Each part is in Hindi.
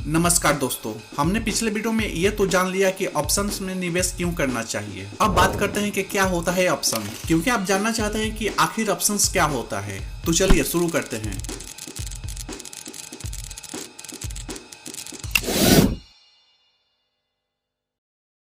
नमस्कार दोस्तों, हमने पिछले वीडियो में ये तो जान लिया कि ऑप्शंस में निवेश क्यों करना चाहिए। अब बात करते हैं कि क्या होता है ऑप्शन, क्योंकि आप जानना चाहते हैं कि आखिर ऑप्शंस क्या होता है। तो चलिए शुरू करते हैं।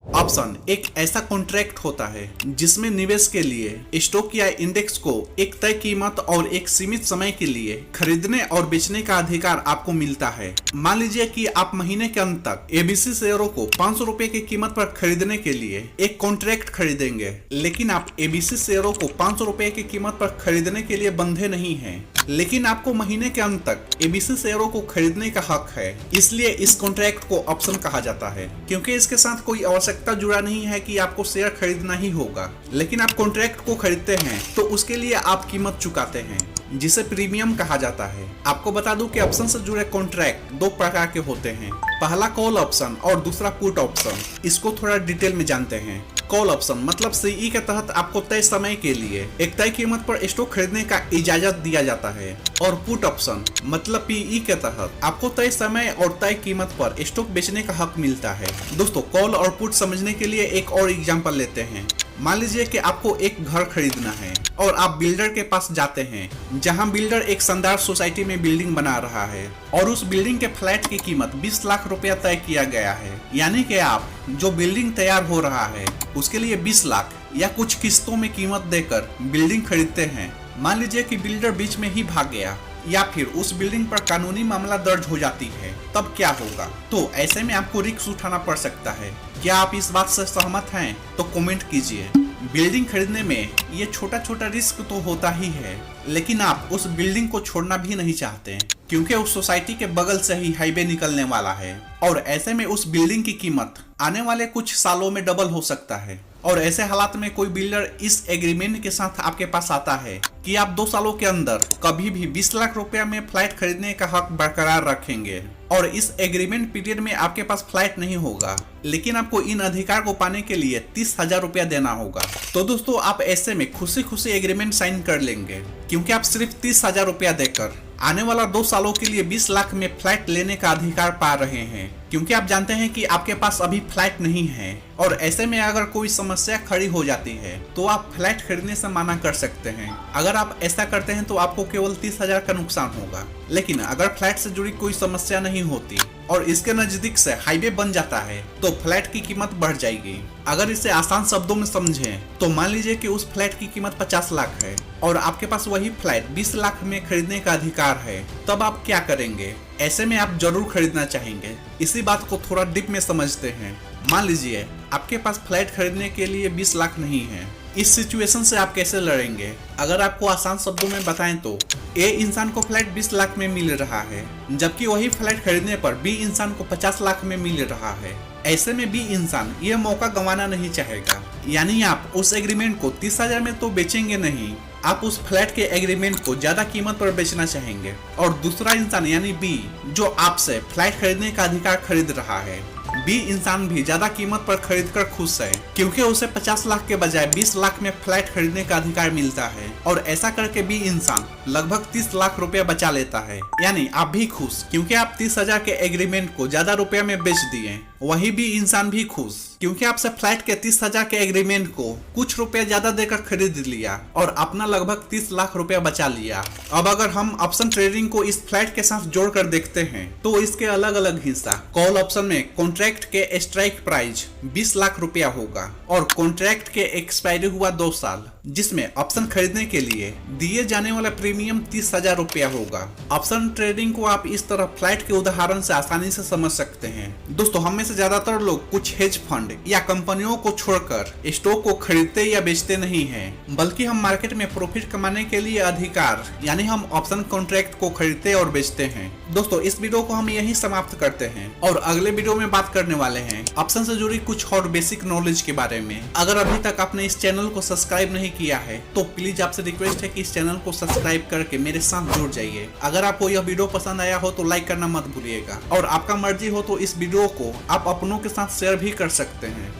ऑप्शन एक ऐसा कॉन्ट्रैक्ट होता है जिसमें निवेश के लिए स्टॉक या इंडेक्स को एक तय कीमत और एक सीमित समय के लिए खरीदने और बेचने का अधिकार आपको मिलता है। मान लीजिए कि आप महीने के अंत तक एबीसी शेयरों को 500 रुपए की कीमत पर खरीदने के लिए एक कॉन्ट्रैक्ट खरीदेंगे, लेकिन आप एबीसी शेयरों को 500 रुपए की कीमत पर खरीदने के लिए बंधे नहीं हैं। लेकिन आपको महीने के अंत तक एबीसी शेयरों को खरीदने का हक है, इसलिए इस कॉन्ट्रैक्ट को ऑप्शन कहा जाता है, क्योंकि इसके साथ कोई आवश्यकता जुड़ा नहीं है कि आपको शेयर खरीदना ही होगा। लेकिन आप कॉन्ट्रैक्ट को खरीदते हैं तो उसके लिए आप कीमत चुकाते हैं, जिसे प्रीमियम कहा जाता है। आपको बता दूं कि ऑप्शन से जुड़े कॉन्ट्रैक्ट दो प्रकार के होते हैं, पहला कॉल ऑप्शन और दूसरा पुट ऑप्शन। इसको थोड़ा डिटेल में जानते हैं। कॉल ऑप्शन मतलब सीई के तहत आपको तय समय के लिए एक तय कीमत पर स्टॉक खरीदने का इजाजत दिया जाता है, और पुट ऑप्शन मतलब पीई के तहत आपको तय समय और तय कीमत पर स्टॉक बेचने का हक मिलता है। दोस्तों, कॉल और पुट समझने के लिए एक और एग्जांपल लेते हैं। मान लीजिए कि आपको एक घर खरीदना है और आप बिल्डर के पास जाते हैं, जहां बिल्डर एक शानदार सोसाइटी में बिल्डिंग बना रहा है और उस बिल्डिंग के फ्लैट की कीमत 20 लाख रुपया तय किया गया है। यानी कि आप जो बिल्डिंग तैयार हो रहा है उसके लिए 20 लाख या कुछ किस्तों में कीमत देकर बिल्डिंग खरीदते हैं। मान लीजिए कि बिल्डर बीच में ही भाग गया या फिर उस बिल्डिंग पर कानूनी मामला दर्ज हो जाती है, तब क्या होगा? तो ऐसे में आपको रिस्क उठाना पड़ सकता है। क्या आप इस बात से सहमत हैं? तो कमेंट कीजिए। बिल्डिंग खरीदने में ये छोटा छोटा रिस्क तो होता ही है, लेकिन आप उस बिल्डिंग को छोड़ना भी नहीं चाहते, क्योंकि उस सोसाइटी के बगल से ही हाईवे निकलने वाला है और ऐसे में उस बिल्डिंग की कीमत आने वाले कुछ सालों में डबल हो सकता है। और ऐसे हालात में कोई बिल्डर इस एग्रीमेंट के साथ आपके पास आता है कि आप 2 सालों के अंदर कभी भी 20 लाख रुपया में फ्लैट खरीदने का हक बरकरार रखेंगे, और इस एग्रीमेंट पीरियड में आपके पास फ्लैट नहीं होगा, लेकिन आपको इन अधिकार को पाने के लिए 30,000 रुपया देना होगा। तो दोस्तों, आप ऐसे में खुशी खुशी एग्रीमेंट साइन कर लेंगे, क्योंकि आप सिर्फ 30,000 रुपया देकर आने वाला 2 सालों के लिए 20 लाख में फ्लैट लेने का अधिकार पा रहे हैं, क्योंकि आप जानते हैं कि आपके पास अभी फ्लैट नहीं है। और ऐसे में अगर कोई समस्या खड़ी हो जाती है तो आप फ्लैट खरीदने से मना कर सकते हैं। अगर आप ऐसा करते हैं तो आपको केवल 30,000 का नुकसान होगा, लेकिन अगर फ्लैट से जुड़ी कोई समस्या नहीं होती और इसके नजदीक से हाईवे बन जाता है तो फ्लैट की कीमत बढ़ जाएगी। अगर इसे आसान शब्दों में समझें तो मान लीजिए कि उस फ्लैट की कीमत 50 लाख है और आपके पास वही फ्लैट 20 लाख में खरीदने का अधिकार है, तब आप क्या करेंगे? ऐसे में आप जरूर खरीदना चाहेंगे। इसी बात को थोड़ा डीप में समझते हैं। मान लीजिए आपके पास फ्लैट खरीदने के लिए 20 लाख नहीं है। इस सिचुएशन से आप कैसे लड़ेंगे? अगर आपको आसान शब्दों में बताएं तो ए इंसान को फ्लैट 20 लाख में मिल रहा है, जबकि वही फ्लैट खरीदने पर बी इंसान को 50 लाख में मिल रहा है। ऐसे में बी इंसान ये मौका गंवाना नहीं चाहेगा, यानी आप उस एग्रीमेंट को 30,000 में तो बेचेंगे नहीं, आप उस फ्लैट के एग्रीमेंट को ज्यादा कीमत पर बेचना चाहेंगे। और दूसरा इंसान यानी बी, जो आपसे फ्लैट खरीदने का अधिकार खरीद रहा है, बी इंसान भी ज्यादा कीमत पर खरीदकर खुश है, क्योंकि उसे 50 लाख के बजाय 20 लाख में फ्लैट खरीदने का अधिकार मिलता है। और ऐसा करके बी इंसान लगभग 30 लाख रुपया बचा लेता है। यानी आप भी खुश, क्योंकि आप 30,000 के एग्रीमेंट को ज्यादा रुपया में बेच दिए। वही बी इंसान भी खुश, क्योंकि आपसे फ्लैट के 30,000 के एग्रीमेंट को कुछ रुपया ज्यादा देकर खरीद लिया और अपना लगभग 30 लाख रुपया बचा लिया। अब अगर हम ऑप्शन ट्रेडिंग को इस फ्लैट के साथ जोड़कर देखते हैं तो इसके अलग अलग हिस्सा। कॉल ऑप्शन में कॉन्ट्रैक्ट के स्ट्राइक प्राइस 20 लाख रुपया होगा और कॉन्ट्रैक्ट के एक्सपायरी हुआ 2 साल, जिसमें ऑप्शन खरीदने के लिए दिए जाने वाला प्रीमियम 30,000 रुपया होगा। ऑप्शन ट्रेडिंग को आप इस तरह फ्लैट के उदाहरण से आसानी से समझ सकते हैं। दोस्तों, हम में से ज्यादातर लोग कुछ हेज फंड या कंपनियों को छोड़कर स्टॉक को खरीदते या बेचते नहीं हैं, बल्कि हम मार्केट में प्रॉफिट कमाने के लिए अधिकार यानी हम ऑप्शन कॉन्ट्रैक्ट को खरीदते और बेचते हैं। दोस्तों, इस वीडियो को हम यही समाप्त करते हैं और अगले वीडियो में बात करने वाले हैं ऑप्शन से जुड़ी कुछ और बेसिक नॉलेज के बारे में। अगर अभी तक आपने इस चैनल को सब्सक्राइब नहीं किया है तो प्लीज आपसे रिक्वेस्ट है कि इस चैनल को सब्सक्राइब करके मेरे साथ जुड़ जाइए। अगर आपको यह वीडियो पसंद आया हो तो लाइक करना मत भूलिएगा, और आपका मर्जी हो तो इस वीडियो को आप अपनों के साथ शेयर भी कर सकते हैं।